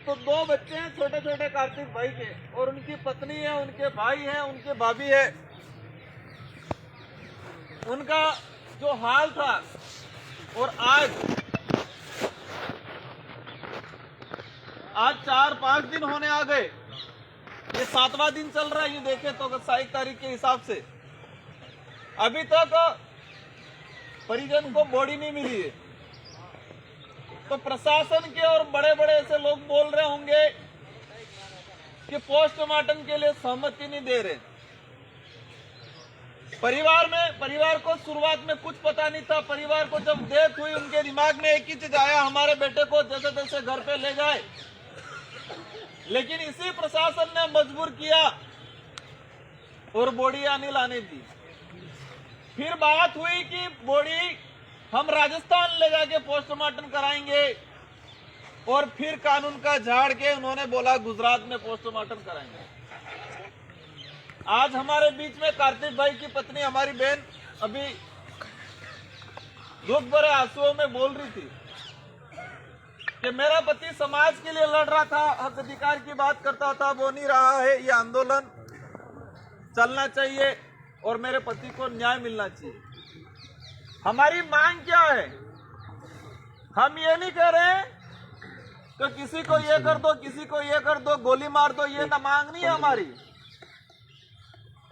तो 2 बच्चे हैं छोटे छोटे कार्तिक भाई के, और उनकी पत्नी है, उनके भाई है, उनके भाभी है। उनका जो हाल था, और आज 4-5 दिन होने आ गए, ये 7वां दिन चल रहा है। ये देखे तो 27 तारीख के हिसाब से अभी तक परिजन को बॉडी नहीं मिली है। तो प्रशासन के और बड़े बड़े ऐसे लोग बोल रहे होंगे कि पोस्टमार्टम के लिए सहमति नहीं दे रहे। परिवार को शुरुआत में कुछ पता नहीं था। परिवार को जब डेथ हुई, उनके दिमाग में एक ही चीज आया, हमारे बेटे को जैसे तैसे घर पे ले जाए। लेकिन इसी प्रशासन ने मजबूर किया और बॉडी आने लाने दी। फिर बात हुई कि बॉडी हम राजस्थान ले जाके पोस्टमार्टम कराएंगे, और फिर कानून का झाड़ के उन्होंने बोला गुजरात में पोस्टमार्टम कराएंगे। आज हमारे बीच में कार्तिक भाई की पत्नी, हमारी बहन, अभी दुख भरे आंसुओं में बोल रही थी कि मेरा पति समाज के लिए लड़ रहा था, हक अधिकार की बात करता था, वो नहीं रहा है। ये आंदोलन चलना चाहिए और मेरे पति को न्याय मिलना चाहिए। हमारी मांग क्या है? हम ये नहीं कह रहे कि किसी को ये कर दो, किसी को ये कर दो, गोली मार दो, ये ना मांग नहीं है हमारी।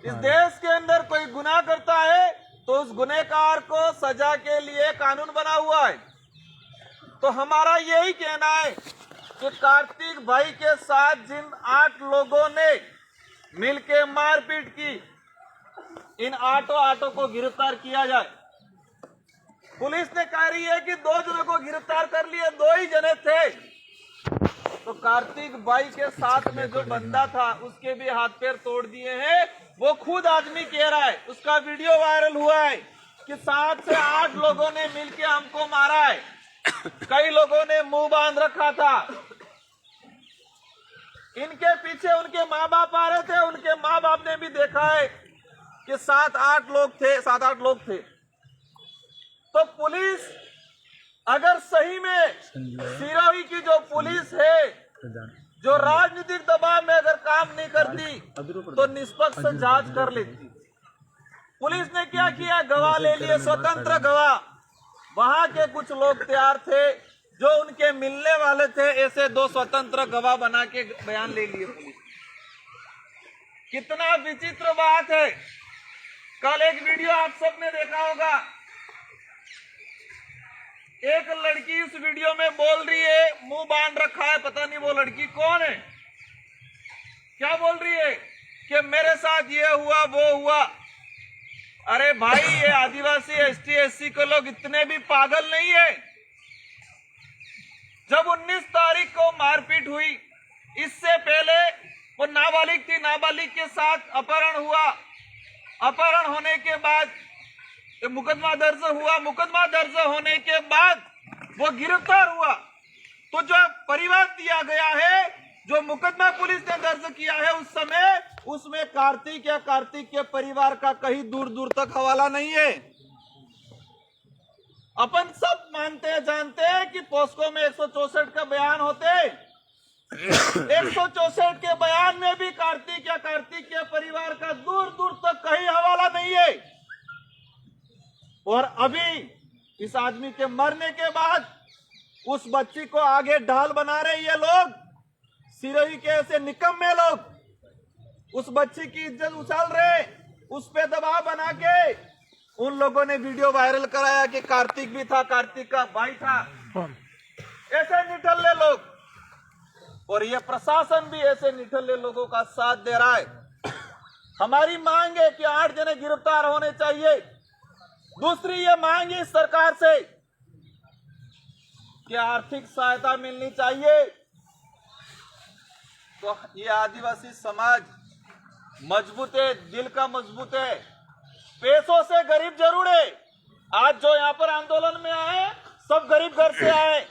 इस देश के अंदर कोई गुनाह करता है तो उस गुनहगार को सजा के लिए कानून बना हुआ है। तो हमारा यही कहना है कि कार्तिक भाई के साथ जिन 8 लोगों ने मिलके मारपीट की, इन 8 को गिरफ्तार किया जाए। पुलिस ने कह रही है कि 2 जनों को गिरफ्तार कर लिए, 2 ही जने थे। तो कार्तिक भाई के साथ में जो बंदा था, उसके भी हाथ पैर तोड़ दिए हैं। वो खुद आदमी कह रहा है, उसका वीडियो वायरल हुआ है कि 7 से 8 लोगों ने मिलके हमको मारा है। कई लोगों ने मुंह बांध रखा था। इनके पीछे उनके माँ बाप आ रहे थे, उनके माँ बाप ने भी देखा है कि 7-8 लोग थे। तो पुलिस अगर सही में सिरोही की जो पुलिस है, जो राजनीतिक दबाव में अगर काम नहीं करती तो निष्पक्ष जांच कर लेती। पुलिस ने क्या किया? गवाह ले लिए, स्वतंत्र गवाह। वहां के कुछ लोग तैयार थे जो उनके मिलने वाले थे, ऐसे 2 स्वतंत्र गवाह बना के बयान ले लिए पुलिस। कितना विचित्र बात है। कल एक वीडियो आप सबने देखा होगा, एक लड़की इस वीडियो में बोल रही है, मुंह बांध रखा है, पता नहीं वो लड़की कौन है। क्या बोल रही है कि मेरे साथ ये हुआ वो हुआ। अरे भाई, ये आदिवासी ST SC के लोग इतने भी पागल नहीं है। जब 19 तारीख को मारपीट हुई, इससे पहले वो नाबालिग थी, नाबालिग के साथ अपहरण हुआ। अपहरण होने के बाद मुकदमा दर्ज हुआ। मुकदमा दर्ज होने के बाद वो गिरफ्तार हुआ। तो जो परिवार दिया गया है, जो मुकदमा पुलिस ने दर्ज किया है उस समय, उसमें कार्तिक या कार्तिक के परिवार का कहीं दूर दूर तक हवाला नहीं है। अपन सब मानते हैं, जानते हैं कि पोस्को में 164 का बयान होते। 164 के बयान में भी कार्तिक या कार्तिक के परिवार का दूर दूर तक कहीं हवाला नहीं है। और अभी इस आदमी के मरने के बाद उस बच्ची को आगे ढाल बना रहे ये लोग, सिरोही के ऐसे निकम्मे लोग उस बच्ची की इज्जत उछाल रहे, उस पे दबाव बना के उन लोगों ने वीडियो वायरल कराया कि कार्तिक भी था, कार्तिक का भाई था। ऐसे निठल्ले लोग, और ये प्रशासन भी ऐसे निठल्ले लोगों का साथ दे रहा है। हमारी मांग है कि 8 जने गिरफ्तार होने चाहिए। दूसरी ये मांग है सरकार से कि आर्थिक सहायता मिलनी चाहिए। तो ये आदिवासी समाज मजबूत है, दिल का मजबूत है, पैसों से गरीब जरूर है। आज जो यहाँ पर आंदोलन में आए, सब गरीब घर से आए।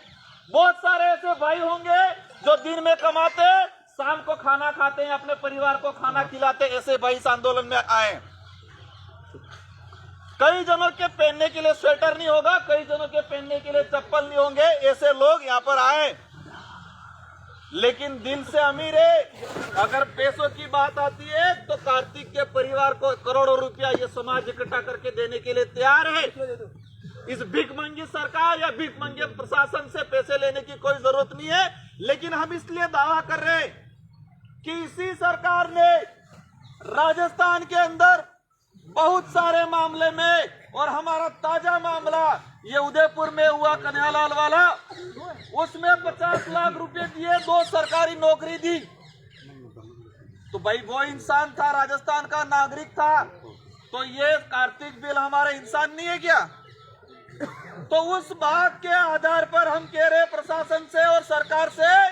बहुत सारे ऐसे भाई होंगे जो दिन में कमाते, शाम को खाना खाते हैं, अपने परिवार को खाना खिलाते। ऐसे भाई इस आंदोलन में आए। कई जनों के पहनने के लिए स्वेटर नहीं होगा, कई जनों के पहनने के लिए चप्पल नहीं होंगे। ऐसे लोग यहाँ पर आए। लेकिन दिल से अमीर है। अगर पैसों की बात आती है तो कार्तिक के परिवार को करोड़ों रुपया ये समाज इकट्ठा करके देने के लिए तैयार है। इस भीख मंगी सरकार या भीख मंगे प्रशासन से पैसे लेने की कोई जरूरत नहीं है। लेकिन हम इसलिए दावा कर रहे हैं कि इसी सरकार ने राजस्थान के अंदर बहुत सारे मामले में, और हमारा ताजा मामला ये उदयपुर में हुआ कन्हैयालाल वाला, उसमें 50 लाख रुपए दिए, 2 सरकारी नौकरी दी। तो भाई वो इंसान था, राजस्थान का नागरिक था, तो ये कार्तिक बिल हमारा इंसान नहीं है क्या? तो उस बात के आधार पर हम कह रहे प्रशासन से और सरकार से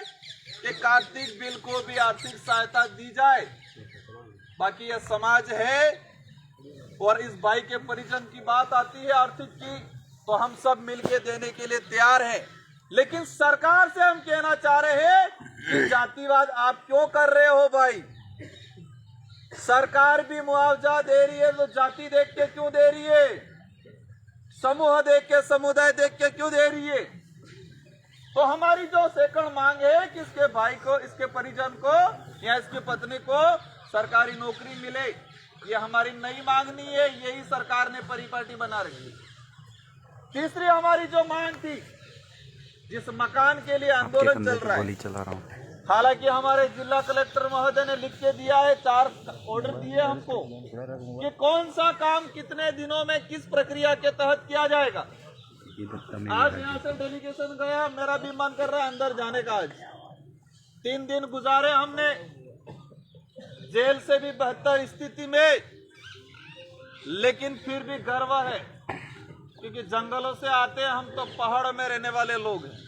कि कार्तिक बिल को भी आर्थिक सहायता दी जाए। बाकी यह समाज है और इस भाई के परिजन की बात आती है आर्थिक की, तो हम सब मिलके देने के लिए तैयार हैं। लेकिन सरकार से हम कहना चाह रहे हैं कि जातिवाद आप क्यों कर रहे हो भाई? सरकार भी मुआवजा दे रही है तो जाति देख के क्यों दे रही है? समूह देख के, समुदाय देख के क्यों दे रही है? तो हमारी जो सेकंड मांग है कि इसके भाई को, इसके परिजन को या इसकी पत्नी को सरकारी नौकरी मिले, ये हमारी नई मांग नहीं है, यही सरकार ने परिपाटी बना रखी है। तीसरी हमारी जो मांग थी, जिस मकान के लिए आंदोलन चल रहा है, हालांकि हमारे जिला कलेक्टर महोदय ने लिख के दिया है, 4 ऑर्डर दिए हमको कि कौन सा काम कितने दिनों में किस प्रक्रिया के तहत किया जाएगा। आज यहाँ से डेलीगेशन गया, मेरा भी मन कर रहा है अंदर जाने का। आज 3 दिन गुजारे हमने जेल से भी बेहतर स्थिति में, लेकिन फिर भी गर्व है क्योंकि जंगलों से आते हैं हम, तो पहाड़ में रहने वाले लोग हैं।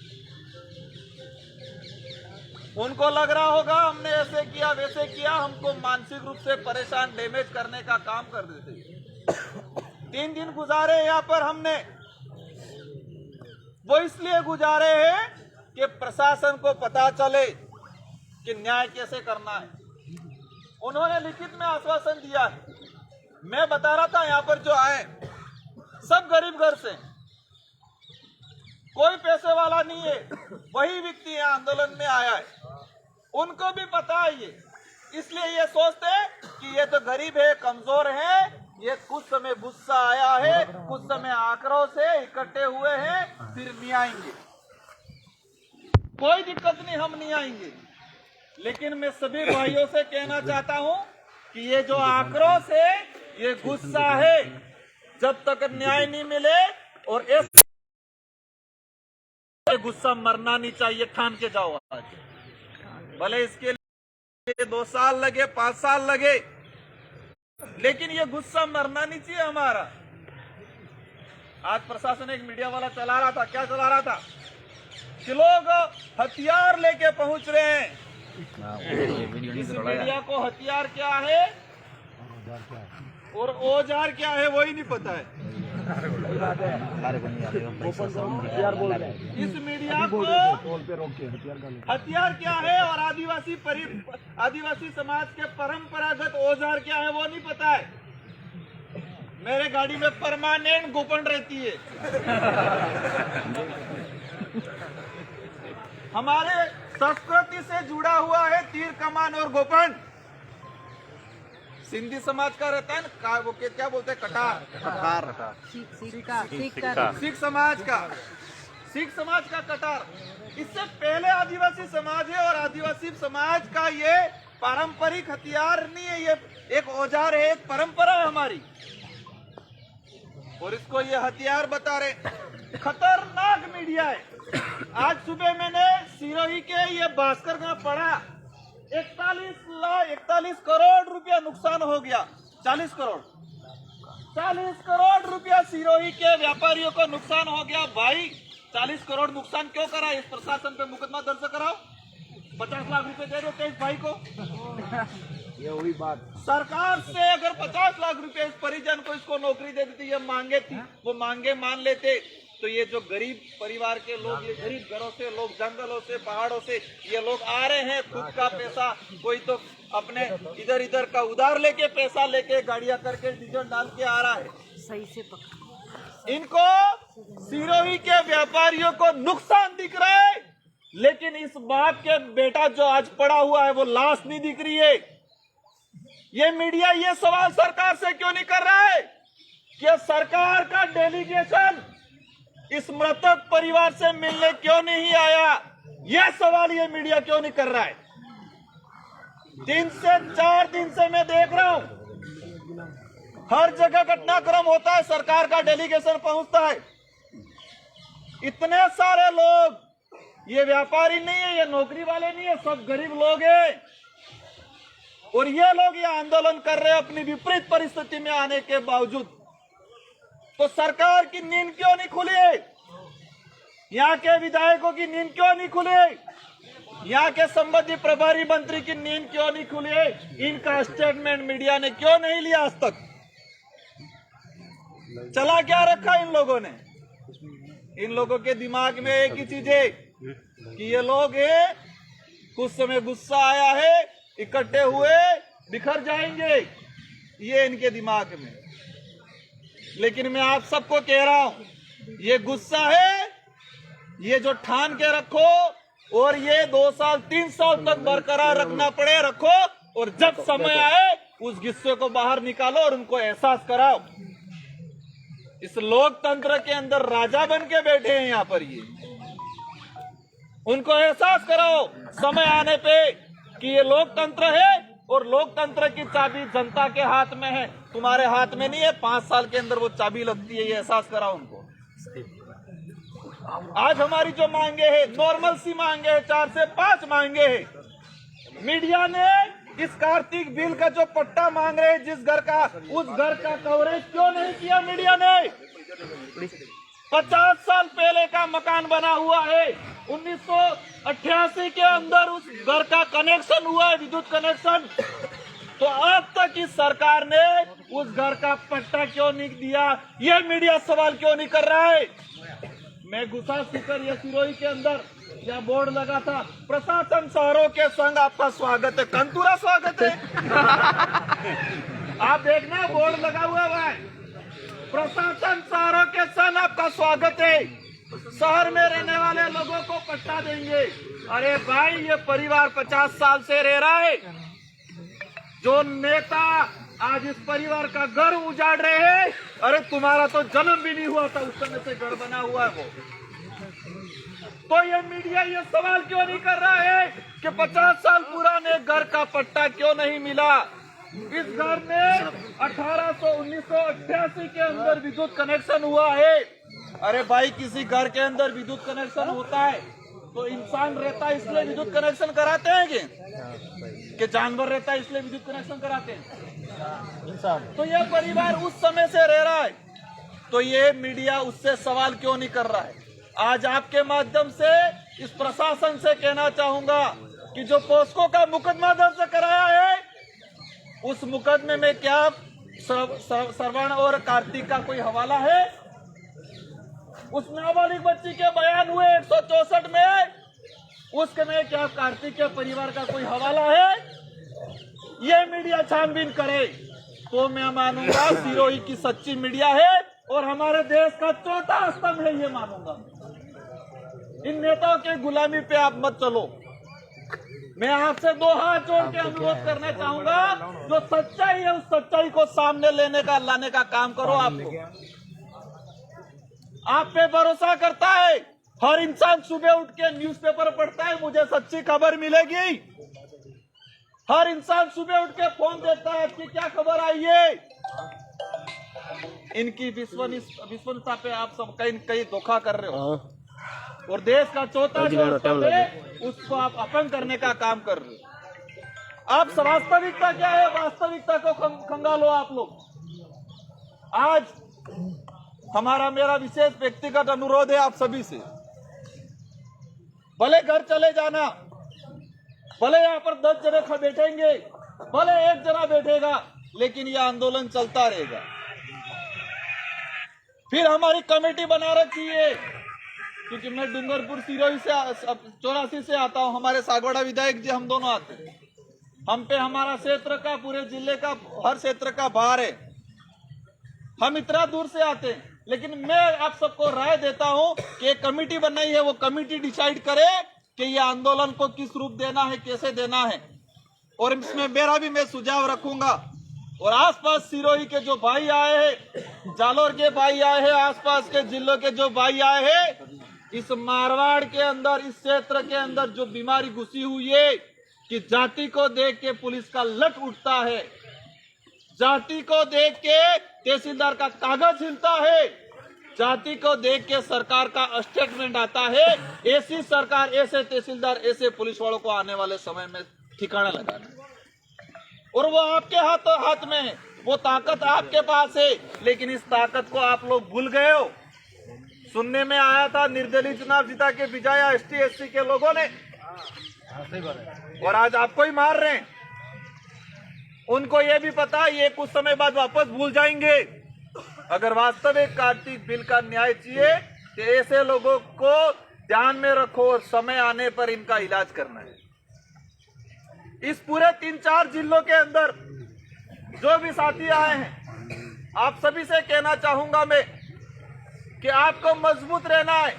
उनको लग रहा होगा हमने ऐसे किया वैसे किया, हमको मानसिक रूप से परेशान, डैमेज करने का काम कर देते। 3 दिन गुजारे यहाँ पर हमने, वो इसलिए गुजारे हैं कि प्रशासन को पता चले कि न्याय कैसे करना है। उन्होंने लिखित में आश्वासन दिया है। मैं बता रहा था यहाँ पर जो आए सब गरीब घर से, कोई पैसे वाला नहीं है, वही व्यक्ति यहाँ आंदोलन में आया है। उनको भी पता है ये, इसलिए ये सोचते हैं कि ये तो गरीब है, कमजोर है, ये कुछ समय गुस्सा आया है, कुछ समय आक्रोश से इकट्ठे हुए हैं, फिर नहीं आएंगे। कोई दिक्कत नहीं, हम नहीं आएंगे। लेकिन मैं सभी भाइयों से कहना चाहता हूं कि ये जो आक्रोश है, ये गुस्सा है, जब तक न्याय नहीं मिले और ऐसे गुस्सा मरना नहीं चाहिए। ठान के जाओ आज, भले इसके लिए 2 साल लगे, 5 साल लगे, लेकिन ये गुस्सा मरना नहीं चाहिए हमारा। आज प्रशासन एक मीडिया वाला चला रहा था, क्या चला रहा था कि लोग हथियार लेके पहुंच रहे हैं। इस मीडिया को हथियार क्या है और औजार क्या है वही नहीं पता है। इस मीडिया को हथियार क्या है और आदिवासी समाज के परंपरागत औजार क्या है वो नहीं पता है। मेरे गाड़ी में परमानेंट गोपन रहती है। हमारे संस्कृति से जुड़ा हुआ है तीर कमान और गोपन। सिंधी समाज का रहता है ना, वो क्या बोलते हैं, कटार। सिख समाज का कटार। इससे पहले आदिवासी समाज है और आदिवासी समाज का ये पारंपरिक हथियार नहीं है, ये एक औजार है, एक परंपरा है हमारी, और इसको ये हथियार बता रहे। खतरनाक मीडिया है। आज सुबह मैंने सिरोही के ये भास्कर में पढ़ा, 41 करोड़ रुपया नुकसान हो गया। 40 करोड़ रुपया सिरोही के व्यापारियों को नुकसान हो गया। भाई 40 करोड़ नुकसान क्यों करा? इस प्रशासन पे मुकदमा दर्ज कराओ, 50 लाख रुपए दे दो इस भाई को। ये हुई बात। सरकार से अगर 50 लाख रुपए इस परिजन को, इसको नौकरी दे देती, ये मांगे थी, वो मांगे मान लेते, तो ये जो गरीब परिवार के लोग, ये गरीब घरों से लोग, जंगलों से, पहाड़ों से ये लोग आ रहे हैं, खुद का पैसा, कोई तो अपने इधर का उधार लेके, पैसा लेके, गाड़ियां करके, डीजल डाल के आ रहा है। सही से पकड़। इनको सिरोही के व्यापारियों को नुकसान दिख रहा है, लेकिन इस बाप के बेटा जो आज पड़ा हुआ है वो लाश नहीं दिख रही है। ये मीडिया ये सवाल सरकार से क्यों नहीं कर रहा है कि सरकार का डेलीगेशन इस मृतक परिवार से मिलने क्यों नहीं आया? यह सवाल ये मीडिया क्यों नहीं कर रहा है? 3 से 4 दिन से मैं देख रहा हूं, हर जगह घटनाक्रम होता है, सरकार का डेलीगेशन पहुंचता है। इतने सारे लोग, ये व्यापारी नहीं है, ये नौकरी वाले नहीं है, सब गरीब लोग हैं और ये लोग ये आंदोलन कर रहे हैं अपनी विपरीत परिस्थिति में आने के बावजूद। तो सरकार की नींद क्यों नहीं खुली? यहाँ के विधायकों की नींद क्यों नहीं खुली? यहाँ के संबंधित प्रभारी मंत्री की नींद क्यों नहीं खुली? इनका स्टेटमेंट मीडिया ने क्यों नहीं लिया आज तक? चला क्या रखा इन लोगों ने? इन लोगों के दिमाग में एक ही चीज है कि ये लोग हैं, कुछ समय गुस्सा आया है, इकट्ठे हुए बिखर जाएंगे, ये इनके दिमाग में। लेकिन मैं आप सबको कह रहा हूं, ये गुस्सा है, ये जो ठान के रखो और ये 2 साल 3 साल तक बरकरार रखना पड़े रखो, और जब समय आए उस गुस्से को बाहर निकालो और उनको एहसास कराओ। इस लोकतंत्र के अंदर राजा बन के बैठे हैं यहाँ पर, ये उनको एहसास कराओ समय आने पे कि ये लोकतंत्र है और लोकतंत्र की चाबी जनता के हाथ में है, तुम्हारे हाथ में नहीं है। 5 साल के अंदर वो चाबी लगती है, ये एहसास कराओ उनको। आज हमारी जो मांगे हैं, नॉर्मल सी मांगे हैं, 4 से 5 मांगे हैं। मीडिया ने इस कार्तिक बिल का जो पट्टा मांग रहे हैं, जिस घर का, उस घर का कवरेज क्यों नहीं किया मीडिया ने? 50 साल पहले का मकान बना हुआ है, 1988 के अंदर उस घर का कनेक्शन हुआ है, विद्युत कनेक्शन। तो अब तक इस सरकार ने उस घर का पट्टा क्यों नहीं दिया? ये मीडिया सवाल क्यों नहीं कर रहा है? मैं गुस्सा सीकर या सिरोही के अंदर या बोर्ड लगा था, प्रशासन शहरों के संग आपका स्वागत है। कंतूरा स्वागत है। आप देखना बोर्ड लगा हुआ है, प्रशासन शहरों के संग आपका स्वागत है, शहर में रहने वाले लोगों को पट्टा देंगे। अरे भाई, ये परिवार 50 साल से रह रहा है। जो नेता आज इस परिवार का घर उजाड़ रहे हैं, अरे तुम्हारा तो जन्म भी नहीं हुआ था उस समय से घर बना हुआ है वो। तो ये मीडिया ये सवाल क्यों नहीं कर रहा है कि 50 साल पुराने घर का पट्टा क्यों नहीं मिला? इस घर में 1988 के अंदर विद्युत कनेक्शन हुआ है। अरे भाई, किसी घर के अंदर विद्युत कनेक्शन होता है तो इंसान रहता है इसलिए विद्युत कनेक्शन कराते हैं कि जानवर रहता है इसलिए विद्युत कनेक्शन कराते हैं? तो ये परिवार उस समय से रह रहा है, तो ये मीडिया उससे सवाल क्यों नहीं कर रहा है? आज आपके माध्यम से इस प्रशासन से कहना चाहूंगा कि जो पोस्को का मुकदमा दर्ज कराया है, उस मुकदमे में क्या श्रवण और कार्तिक का कोई हवाला है? उस नाबालिग बच्ची के बयान हुए 164 में, उसमें क्या कार्तिक के परिवार का कोई हवाला है? ये मीडिया छानबीन करे तो मैं मानूंगा सिरोही की सच्ची मीडिया है और हमारे देश का चौथा स्तंभ है, ये मानूंगा। इन नेताओं के गुलामी पे आप मत चलो। मैं आपसे 2 हाथ जोड़ के अनुरोध करना चाहूंगा, जो सच्चाई है उस सच्चाई को सामने लाने का काम करो। आप पे भरोसा करता है, हर इंसान सुबह उठ के न्यूज़पेपर पढ़ता है, मुझे सच्ची खबर मिलेगी। हर इंसान सुबह उठ के फोन देता है, आपकी क्या खबर आई है? इनकी विश्वसनीयता पे आप सब कहीं धोखा कर रहे हो और देश का चौथा जो स्तंभ है उसको आप अपंग करने का काम कर रहे हो। आप वास्तविकता क्या है, वास्तविकता को खंगालो आप लोग। आज मेरा विशेष व्यक्तिगत अनुरोध है आप सभी से, भले घर चले जाना, भले यहाँ पर 10 जने बैठेंगे, भले 1 जना बैठेगा, लेकिन यह आंदोलन चलता रहेगा। फिर हमारी कमेटी बना रखी है, क्योंकि मैं डूंगरपुर सिरोही से 84 से आता हूँ, हमारे सागवाड़ा विधायक जी हम दोनों आते हैं। हम पे हमारा क्षेत्र का, पूरे जिले का, हर क्षेत्र का भार है। हम इतना दूर से आते हैं, लेकिन मैं आप सबको राय देता हूं कि एक कमेटी बनाई है, वो कमेटी डिसाइड करे कि ये आंदोलन को किस रूप देना है, कैसे देना है। और इसमें मेरा भी मैं सुझाव रखूंगा। और आसपास सिरोही के जो भाई आए हैं, जालोर के भाई आए हैं, आसपास के जिलों के जो भाई आए हैं, इस मारवाड़ के अंदर, इस क्षेत्र के अंदर जो बीमारी घुसी हुई है कि जाति को देख के पुलिस का लट उठता है, जाति को देख के तहसीलदार का कागज हिलता है, जाति को देख के सरकार का स्टेटमेंट आता है। ऐसी सरकार, ऐसे तहसीलदार, ऐसे पुलिस वालों को आने वाले समय में ठिकाना लगाना है। और वो आपके हाथ में है, वो ताकत आपके पास है, लेकिन इस ताकत को आप लोग भूल गए हो। सुनने में आया था निर्दलीय चुनाव जीता के बिजाया ST SC के लोगों ने, और आज आपको ही मार रहे हैं। उनको ये भी पता है ये कुछ समय बाद वापस भूल जाएंगे। अगर वास्तविक कार्तिक बिल का न्याय चाहिए तो ऐसे लोगों को ध्यान में रखो और समय आने पर इनका इलाज करना है। इस पूरे 3-4 जिलों के अंदर जो भी साथी आए हैं, आप सभी से कहना चाहूंगा मैं कि आपको मजबूत रहना है,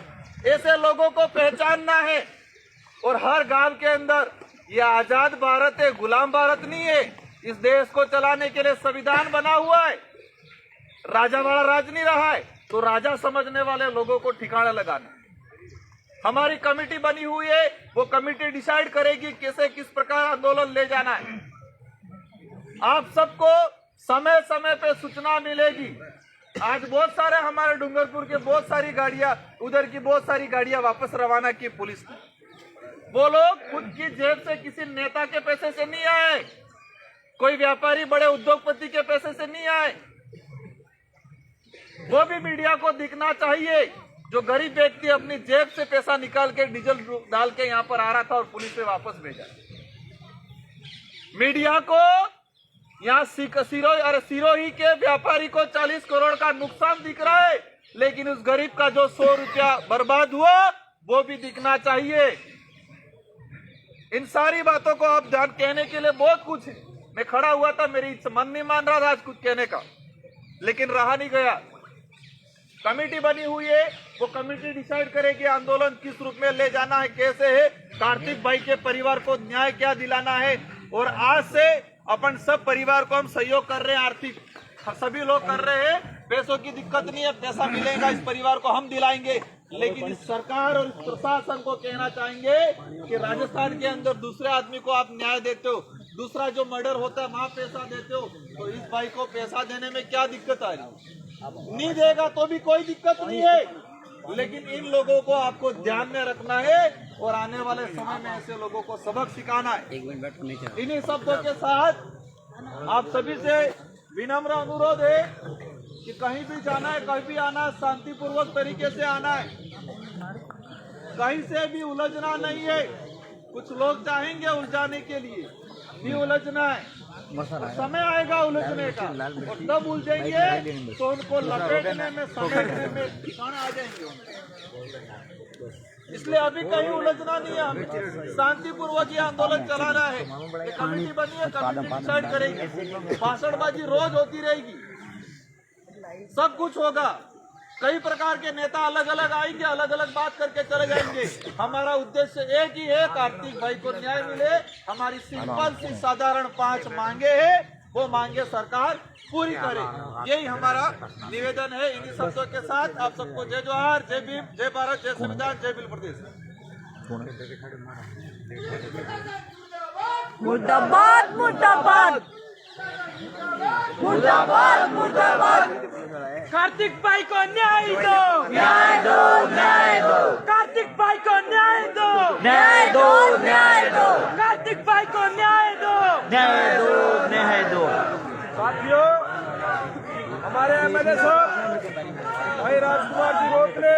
ऐसे लोगों को पहचानना है। और हर गांव के अंदर ये आजाद भारत है, गुलाम भारत नहीं है। इस देश को चलाने के लिए संविधान बना हुआ है, राजा वाला राज नहीं रहा है, तो राजा समझने वाले लोगों को ठिकाना लगाना। हमारी कमेटी बनी हुई है, वो कमेटी डिसाइड करेगी कैसे किस प्रकार आंदोलन ले जाना है। आप सबको समय समय पे सूचना मिलेगी। आज बहुत सारे हमारे डूंगरपुर के बहुत सारी गाड़ियां, उधर की बहुत सारी गाड़ियां वापस रवाना की पुलिस ने। वो लोग खुद की जेब से किसी नेता के पैसे से नहीं आए, कोई व्यापारी बड़े उद्योगपति के पैसे से नहीं आए। वो भी मीडिया को दिखना चाहिए, जो गरीब व्यक्ति अपनी जेब से पैसा निकाल के डीजल डाल के यहाँ पर आ रहा था और पुलिस ने वापस भेजा। मीडिया को यहाँ सिरोही के व्यापारी को 40 करोड़ का नुकसान दिख रहा है, लेकिन उस गरीब का जो 100 रुपया बर्बाद हुआ वो भी दिखना चाहिए। इन सारी बातों को आप ध्यान कहने के लिए बहुत कुछ है। मैं खड़ा हुआ था, मेरी मन नहीं मान रहा था आज कुछ कहने का, लेकिन रहा नहीं गया। कमेटी बनी हुई है, वो कमेटी डिसाइड करेगी आंदोलन किस रूप में ले जाना है, कैसे है, कार्तिक भाई के परिवार को न्याय क्या दिलाना है। और आज से अपन सब परिवार को हम सहयोग कर रहे हैं, आर्थिक सभी लोग कर रहे हैं। पैसों की दिक्कत नहीं है, पैसा मिलेगा इस परिवार को हम दिलाएंगे। लेकिन इस सरकार और इस प्रशासन को कहना चाहेंगे कि राजस्थान के अंदर दूसरे आदमी को आप न्याय देते हो, दूसरा जो मर्डर होता है वहां पैसा देते हो, तो इस भाई को पैसा देने में क्या दिक्कत आ रही? नहीं देगा तो भी कोई दिक्कत नहीं है, लेकिन इन लोगों को आपको ध्यान में रखना है और आने वाले समय में ऐसे लोगों को सबक सिखाना है। इन्हीं शब्दों के साथ आप सभी से विनम्र अनुरोध है कि कहीं भी जाना है, कहीं भी आना है, शांतिपूर्वक तरीके से आना है, कहीं से भी उलझना नहीं है। कुछ लोग चाहेंगे उलझाने के लिए, भी उलझना है, समय आएगा उलझने का, और तब उलझेंगे तो उनको लपेटने में, समेटने में ठिकाना आ जाएंगे। इसलिए अभी कहीं उलझना नहीं है, हमें शांतिपूर्वक ये आंदोलन चलाना है। कमेटी बनी है, कमेटी डिसाइड करेगी। भाषणबाजी रोज होती रहेगी, सब कुछ होगा। कई प्रकार के नेता अलग अलग आएंगे, अलग अलग बात करके चले जाएंगे। हमारा उद्देश्य एक ही है, कार्तिक भाई को न्याय मिले। हमारी सिंपल सी साधारण 5 मांगे हैं, वो मांगे सरकार पूरी करे, यही हमारा निवेदन है। इन्हीं शब्दों के साथ आप सबको जय जोहार, जय भीम, जय भारत, जय संविधान, जय बिल प्रदेश। मुर्दाबाद मुर्दाबाद मुर्दाबाद मुर्दाबाद। कार्तिक भाई को न्याय दो, न्याय दो, न्याय दो। कार्तिक भाई को न्याय दो, न्याय दो, न्याय दो। कार्तिक भाई को न्याय दो, न्याय दो, न्याय दो। साथियों, हमारे MLA साहब भाई राजकुमार जी रोकले